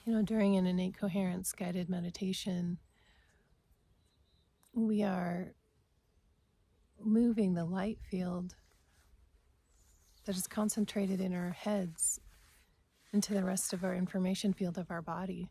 During an Innate Coherence Guided Meditation, we are moving the light field that is concentrated in our heads into the rest of our information field of our body.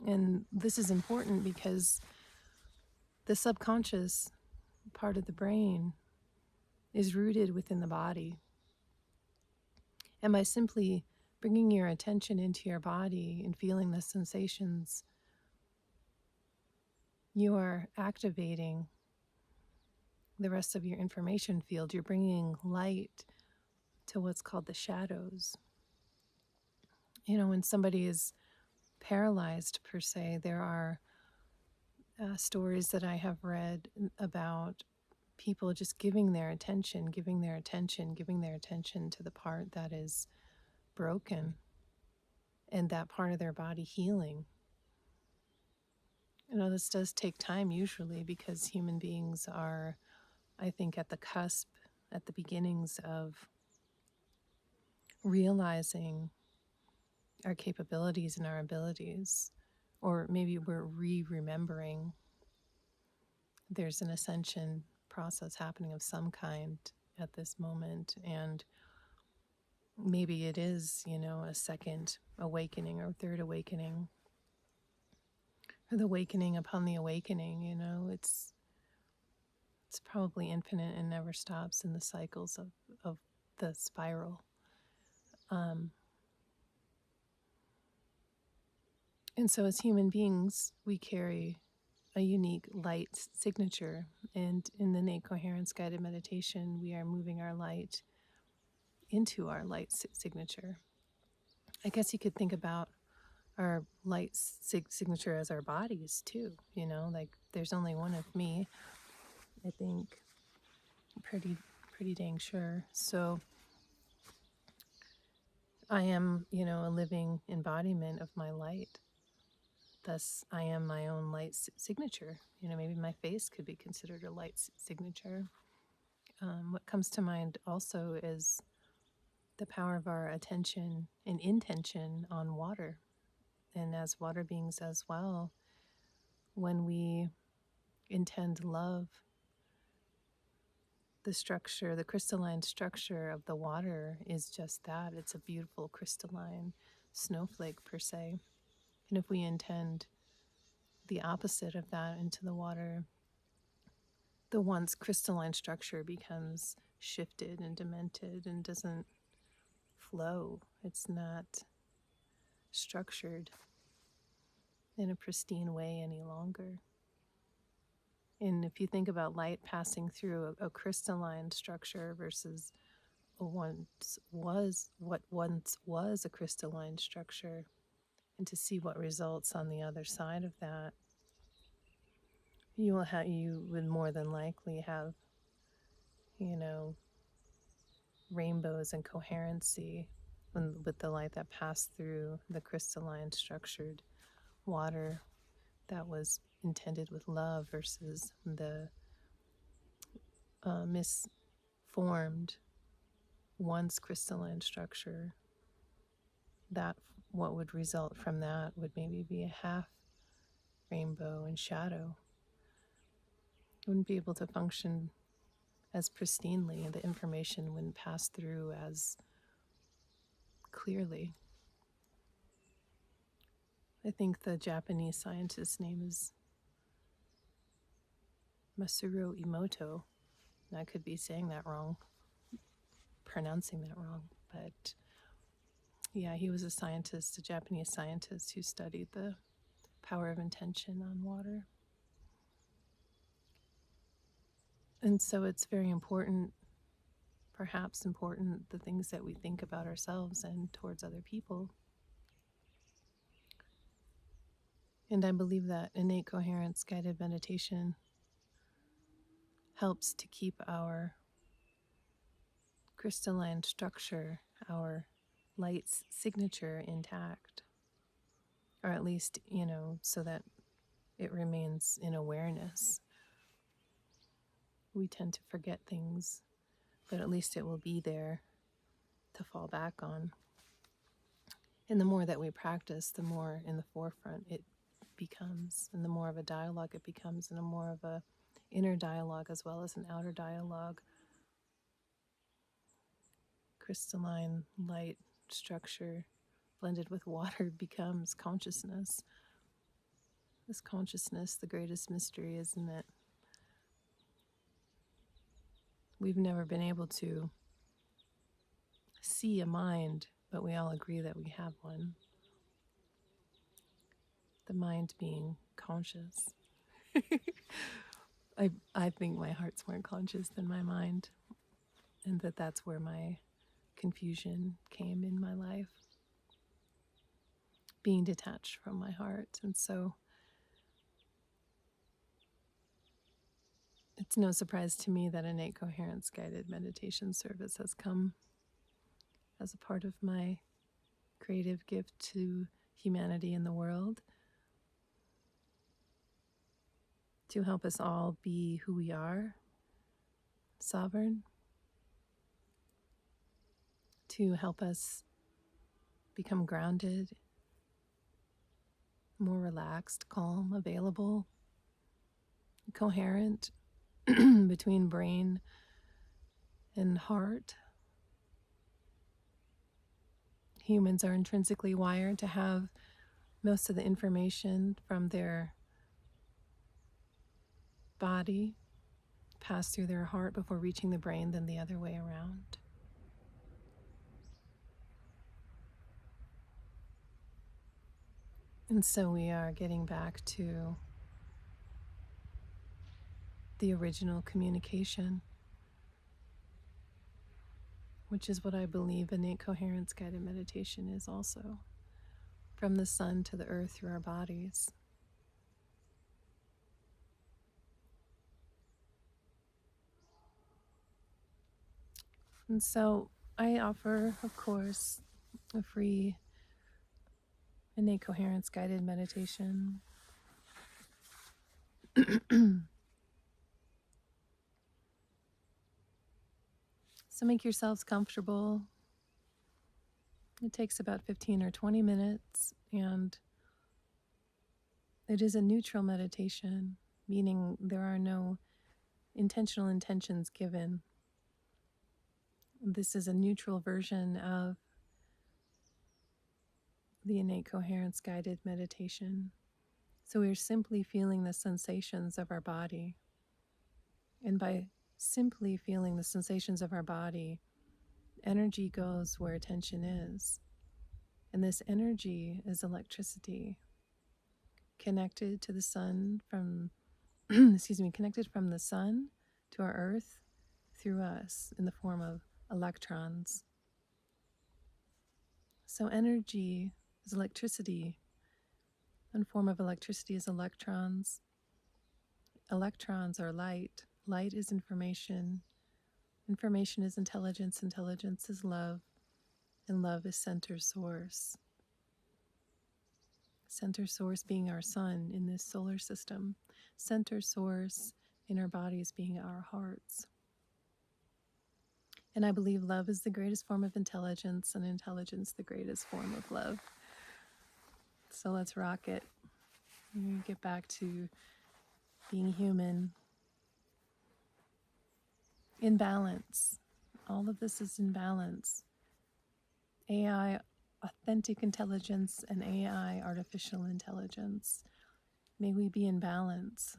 And this is important because the subconscious part of the brain is rooted within the body. And by simply bringing your attention into your body and feeling the sensations, you are activating the rest of your information field. You're bringing light to what's called the shadows. When somebody is paralyzed, per se, there are stories that I have read about people just giving their attention to the part that is broken and that part of their body healing. This does take time usually because human beings are, I think, at the cusp, at the beginnings of realizing our capabilities and our abilities, or maybe we're remembering. There's an ascension process happening of some kind at this moment, and maybe it is, a second awakening or third awakening, or the awakening upon the awakening. It's probably infinite and never stops in the cycles of the spiral. And so as human beings, we carry a unique light signature. And in the Innate Coherence Guided Meditation, we are moving our light into our light signature. I guess you could think about our light signature as our bodies too, like there's only one of me, I think, pretty dang sure. So I am, a living embodiment of my light. Thus, I am my own light signature. Maybe my face could be considered a light signature. What comes to mind also is the power of our attention and intention on water. And as water beings as well, when we intend love, the crystalline structure of the water is just that. It's a beautiful crystalline snowflake per se. And if we intend the opposite of that into the water, the once crystalline structure becomes shifted and demented and doesn't flow. It's not structured in a pristine way any longer. And if you think about light passing through a crystalline structure versus what once was a crystalline structure, and to see what results on the other side of that, you would more than likely have, rainbows and coherency with the light that passed through the crystalline structured water that was intended with love versus the misformed once crystalline structure. That what would result from that would maybe be a half rainbow and shadow. Wouldn't be able to function as pristinely, and the information wouldn't pass through as clearly. I think the Japanese scientist's name is Masaru Emoto. I could be saying that wrong, pronouncing that wrong, but yeah, he was a Japanese scientist who studied the power of intention on water. And so it's very important, perhaps important, the things that we think about ourselves and towards other people. And I believe that Innate Coherence Guided Meditation helps to keep our crystalline structure, our light signature intact, or at least, so that it remains in awareness. We tend to forget things, but at least it will be there to fall back on. And the more that we practice, the more in the forefront it becomes, and the more of a dialogue it becomes, and a more of a inner dialogue as well as an outer dialogue. Crystalline light structure blended with water becomes consciousness. This consciousness, the greatest mystery, isn't it? We've never been able to see a mind, but we all agree that we have one. The mind being conscious. I think my heart's more conscious than my mind, and that's where my confusion came in my life, being detached from my heart. And so it's no surprise to me that Innate Coherence Guided Meditation service has come as a part of my creative gift to humanity and the world, to help us all be who we are, sovereign, to help us become grounded, more relaxed, calm, available, coherent between brain and heart. Humans are intrinsically wired to have most of the information from their body pass through their heart before reaching the brain than the other way around. And so we are getting back to the original communication, which is what I believe Innate Coherence Guided Meditation is also. From the sun to the earth through our bodies. And so I offer, of course, a free Innate Coherence Guided Meditation. So make yourselves comfortable. It takes about 15 or 20 minutes, and it is a neutral meditation, meaning there are no intentional intentions given. This is a neutral version of the Innate Coherence Guided Meditation. So we're simply feeling the sensations of our body. And by simply feeling the sensations of our body, energy goes where attention is. And this energy is electricity connected to the sun from, connected from the sun to our earth through us in the form of electrons. So energy is electricity. One form of electricity is electrons. Electrons are light. Light is information. Information is intelligence. Intelligence is love. And love is center source. Center source being our sun in this solar system. Center source in our bodies being our hearts. And I believe love is the greatest form of intelligence, and intelligence the greatest form of love. So let's rock it. We get back to being human. In balance. All of this is in balance. AI, authentic intelligence, and AI, artificial intelligence. May we be in balance.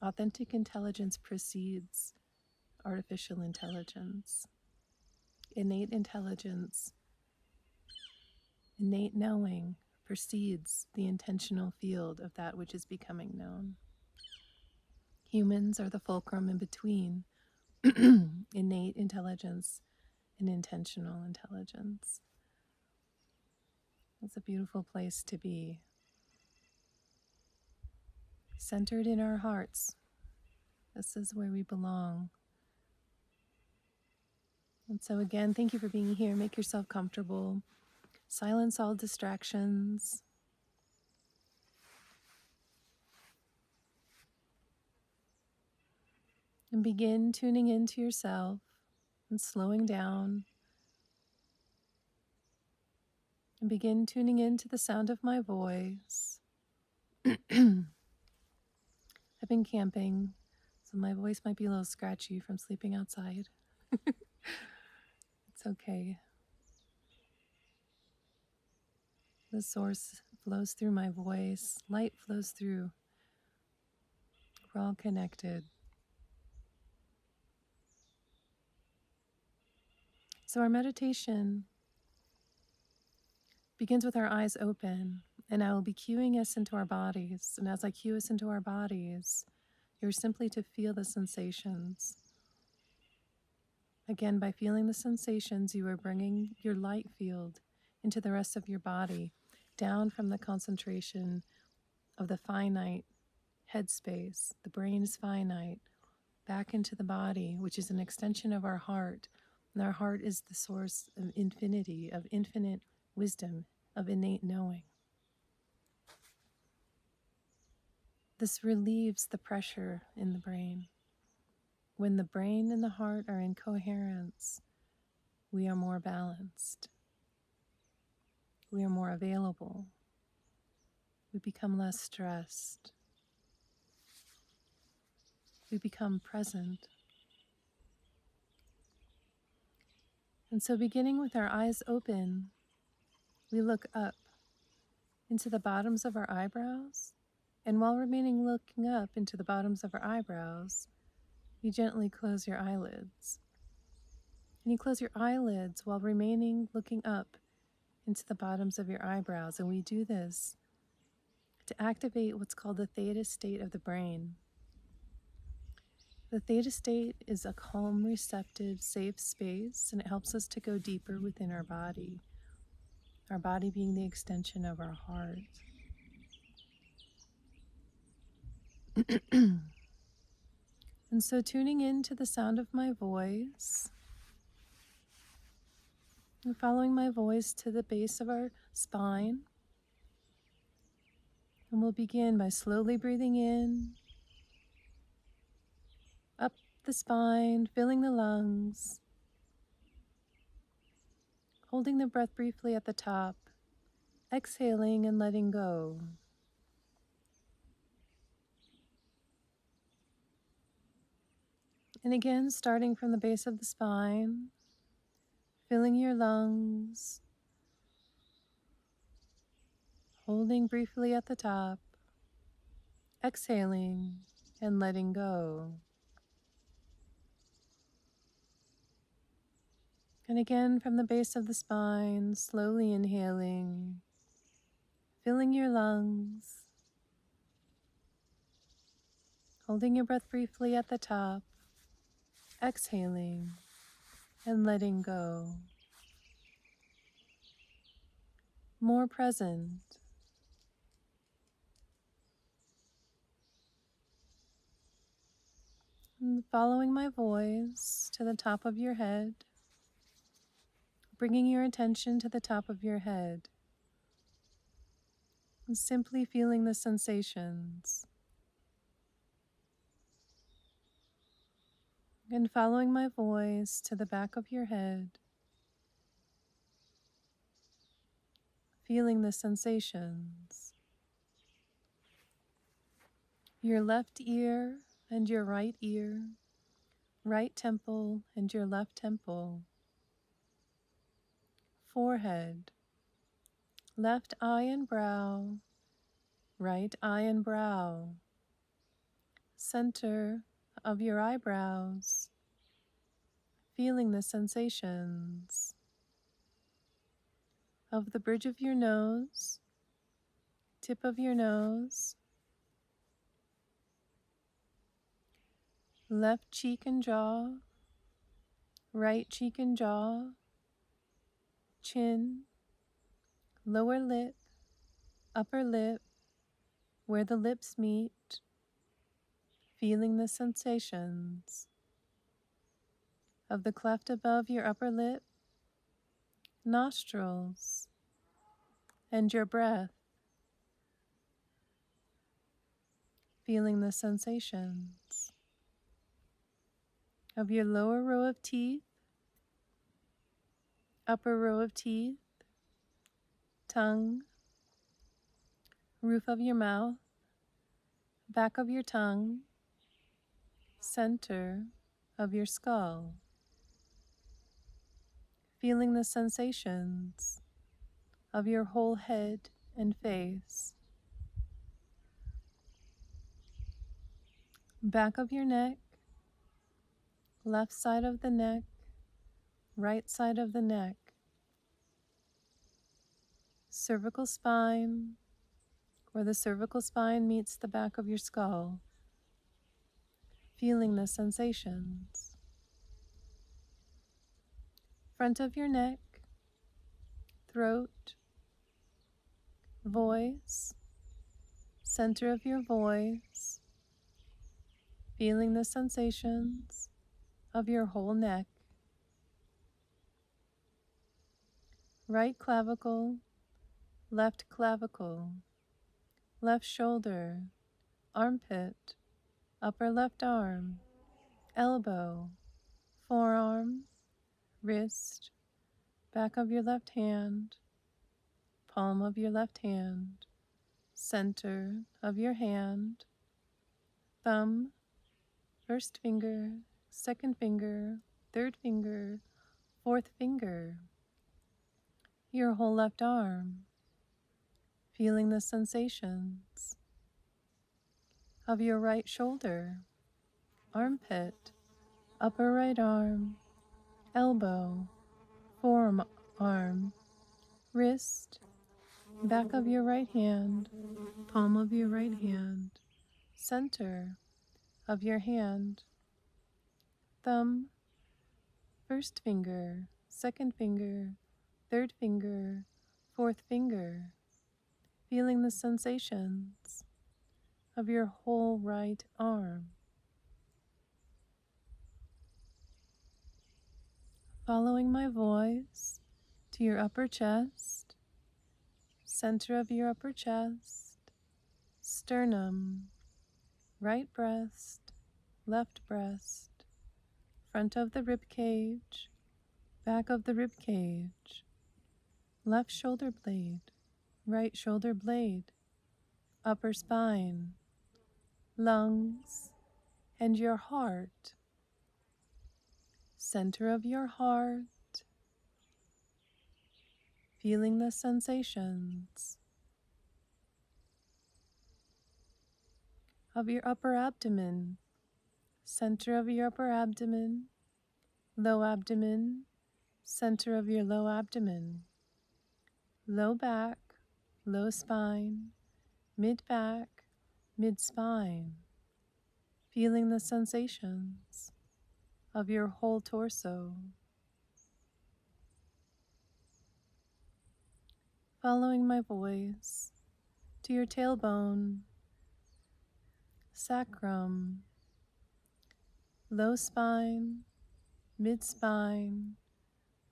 Authentic intelligence precedes artificial intelligence. Innate intelligence, innate knowing precedes the intentional field of that which is becoming known. Humans are the fulcrum in between innate intelligence and intentional intelligence. It's a beautiful place to be. Centered in our hearts. This is where we belong. And so again, thank you for being here. Make yourself comfortable. Silence all distractions. And begin tuning into yourself and slowing down. And begin tuning into the sound of my voice. I've been camping, so my voice might be a little scratchy from sleeping outside. It's okay. The source flows through my voice. Light flows through. We're all connected. So our meditation begins with our eyes open, and I will be cueing us into our bodies. And as I cue us into our bodies, you're simply to feel the sensations. Again, by feeling the sensations, you are bringing your light field into the rest of your body, down from the concentration of the finite headspace. The brain is finite, back into the body, which is an extension of our heart. And our heart is the source of infinity, of infinite wisdom, of innate knowing. This relieves the pressure in the brain. When the brain and the heart are in coherence, we are more balanced. We are more available. We become less stressed. We become present. And so beginning with our eyes open, we look up into the bottoms of our eyebrows. And while remaining looking up into the bottoms of our eyebrows, you gently close your eyelids. And you close your eyelids while remaining looking up into the bottoms of your eyebrows. And we do this to activate what's called the theta state of the brain. The theta state is a calm, receptive, safe space, and it helps us to go deeper within our body being the extension of our heart. And so tuning into the sound of my voice, and following my voice to the base of our spine. And we'll begin by slowly breathing in, up the spine, filling the lungs, holding the breath briefly at the top, exhaling and letting go. And again, starting from the base of the spine, filling your lungs, holding briefly at the top, exhaling and letting go. And again, from the base of the spine, slowly inhaling, filling your lungs, holding your breath briefly at the top, exhaling and letting go. More present. And following my voice to the top of your head, bringing your attention to the top of your head, and simply feeling the sensations. And following my voice to the back of your head, feeling the sensations. Your left ear and your right ear, right temple and your left temple, forehead, left eye and brow, right eye and brow, center of your eyebrows, feeling the sensations of the bridge of your nose, tip of your nose, left cheek and jaw, right cheek and jaw, chin, lower lip, upper lip, where the lips meet, feeling the sensations of the cleft above your upper lip, nostrils, and your breath, feeling the sensations of your lower row of teeth, upper row of teeth, tongue, roof of your mouth, back of your tongue, center of your skull. Feeling the sensations of your whole head and face. Back of your neck, left side of the neck, right side of the neck. Cervical spine, where the cervical spine meets the back of your skull. Feeling the sensations. Front of your neck, throat, voice, center of your voice, feeling the sensations of your whole neck. Right clavicle, left clavicle, left shoulder, armpit, upper left arm, elbow, forearm, wrist, back of your left hand, palm of your left hand, center of your hand, thumb, first finger, second finger, third finger, fourth finger, your whole left arm, feeling the sensations of your right shoulder, armpit, upper right arm, elbow, forearm, wrist, back of your right hand, palm of your right hand, center of your hand, thumb, first finger, second finger, third finger, fourth finger, feeling the sensations of your whole right arm. Following my voice to your upper chest, center of your upper chest, sternum, right breast, left breast, front of the rib cage, back of the rib cage, left shoulder blade, right shoulder blade, upper spine, lungs, and your heart. Center of your heart, feeling the sensations of your upper abdomen, center of your upper abdomen, low abdomen, center of your low abdomen, low back, low spine, mid back, mid spine, feeling the sensations of your whole torso. Following my voice to your tailbone, sacrum, low spine, mid spine,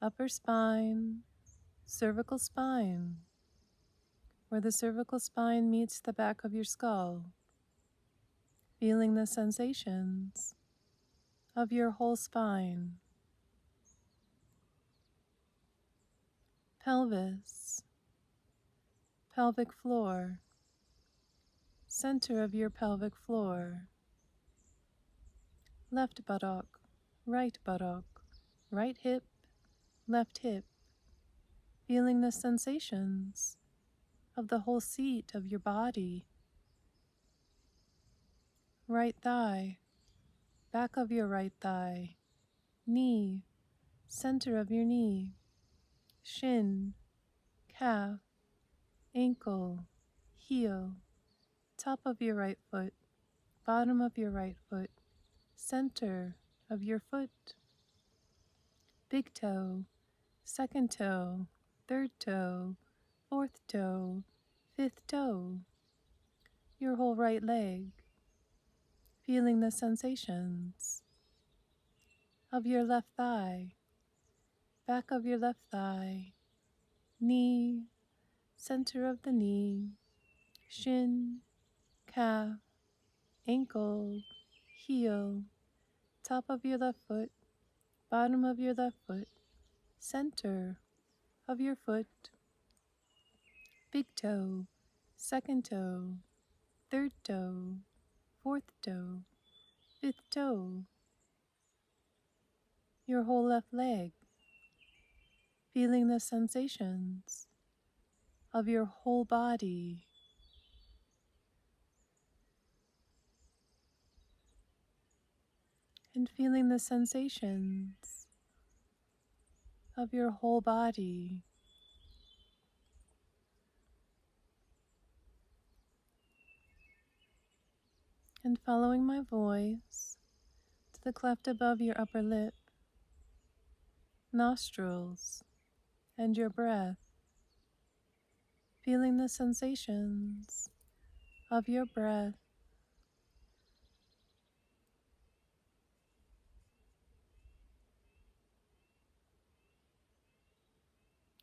upper spine, cervical spine, where the cervical spine meets the back of your skull, feeling the sensations of your whole spine. Pelvis, pelvic floor, center of your pelvic floor, left buttock, right hip, left hip, feeling the sensations of the whole seat of your body, right thigh, back of your right thigh, knee, center of your knee, shin, calf, ankle, heel, top of your right foot, bottom of your right foot, center of your foot, big toe, second toe, third toe, fourth toe, fifth toe, your whole right leg, feeling the sensations of your left thigh, back of your left thigh, knee, center of the knee, shin, calf, ankle, heel, top of your left foot, bottom of your left foot, center of your foot, big toe, second toe, third toe, fourth toe, fifth toe, your whole left leg, feeling the sensations of your whole body, and feeling the sensations of your whole body. And following my voice to the cleft above your upper lip, nostrils, and your breath, feeling the sensations of your breath,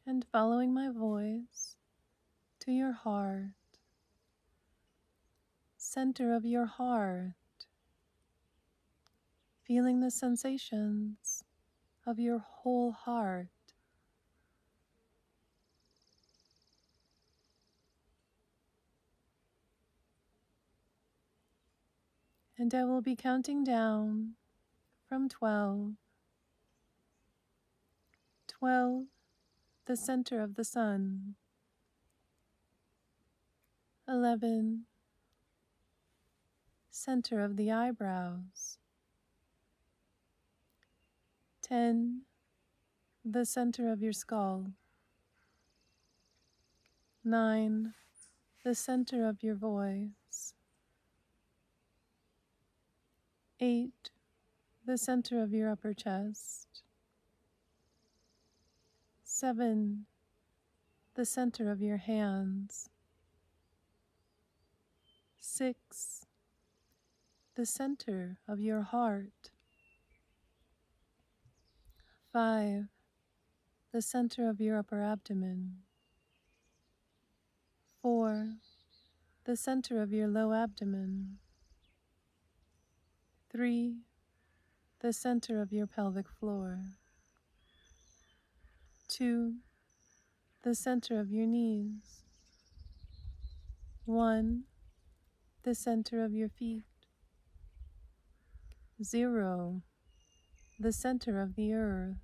and following my voice to your heart, center of your heart, feeling the sensations of your whole heart. And I will be counting down from 12. 12, the center of the sun. 11, center of the eyebrows. 10, the center of your skull. 9, the center of your voice. 8, the center of your upper chest. 7, the center of your hands. 6, the center of your heart. 5, the center of your upper abdomen. 4, the center of your low abdomen. 3, the center of your pelvic floor. 2, the center of your knees. 1, the center of your feet. 0, the center of the earth.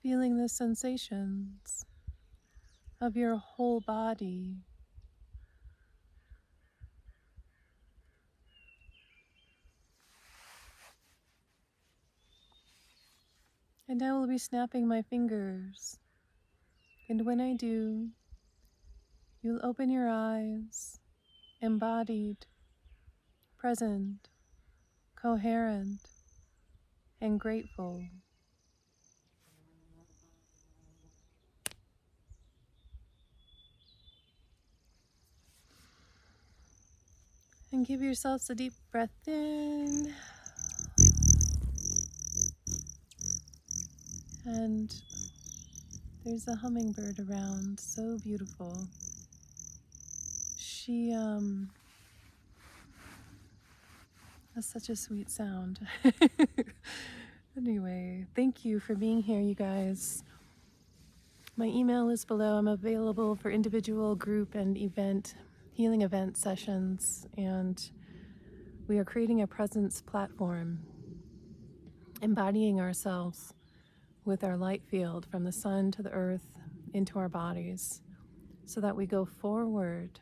Feeling the sensations of your whole body. And I will be snapping my fingers. And when I do, you'll open your eyes, embodied, present, coherent, and grateful. And give yourselves a deep breath in. And there's a hummingbird around, so beautiful. She has such a sweet sound. Anyway, thank you for being here, you guys. My email is below. I'm available for individual, group, and healing event sessions. And we are creating a presence platform, embodying ourselves with our light field from the sun to the earth into our bodies, so that we go forward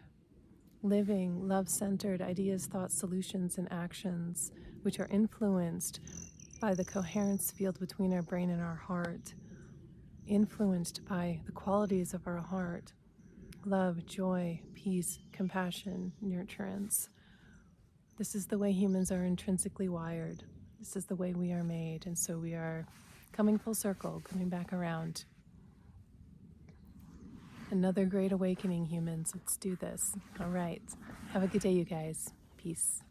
living love-centered ideas, thoughts, solutions, and actions which are influenced by the coherence field between our brain and our heart, influenced by the qualities of our heart: love, joy, peace, compassion, nurturance. This is the way humans are intrinsically wired. This is the way we are made. And so we are coming full circle, coming back around. Another great awakening, humans. Let's do this. All right. Have a good day, you guys. Peace.